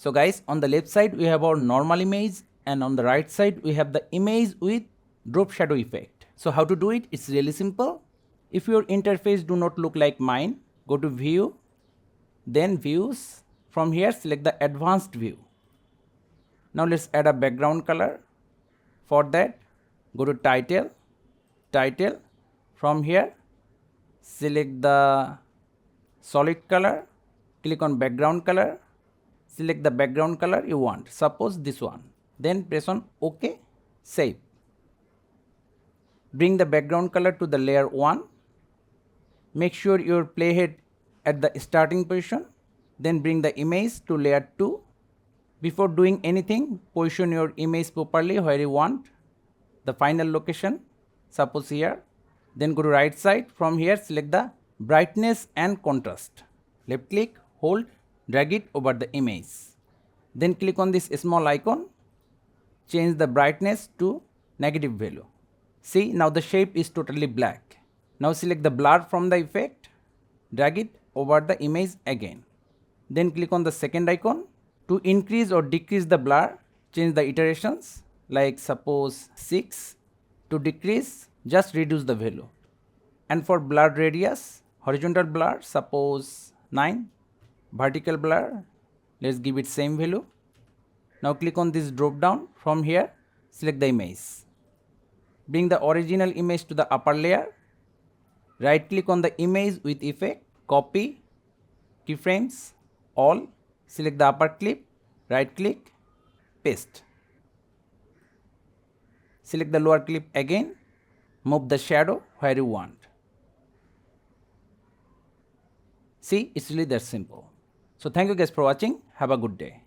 So guys, on the left side we have our normal image, and on the right side we have the image with drop shadow effect. So how to do it? It's really simple. If your interface do not look like mine, go to view, then views. From here select the advanced view. Now let's add a background color. For that, go to title. From here select the solid color, click on background color, select the background color you want, suppose this one, then press on OK, save. Bring the background color to the layer 1, make sure your playhead at the starting position, then bring the image to layer 2. Before doing anything, position your image properly where you want the final location, suppose here. Then go to right side, from here select the brightness and contrast. Left click, hold, drag it over the image. Then click on this small icon, change the brightness to negative value. See, now the shape is totally black. Now select the blur from the effect, drag it over the image again. Then click on the second icon. To increase or decrease the blur, change the iterations, like suppose 6. To decrease, just reduce the value. And for blur radius, horizontal blur, suppose 9. Vertical blur, let's give it same value. Now click on this drop down. From here select the image. Bring the original image to the upper layer. Right click on the image with effect, copy, keyframes, all. Select the upper clip, right click, paste. Select the lower clip again, move the shadow where you want. See, it's really that simple. So thank you guys for watching. Have a good day.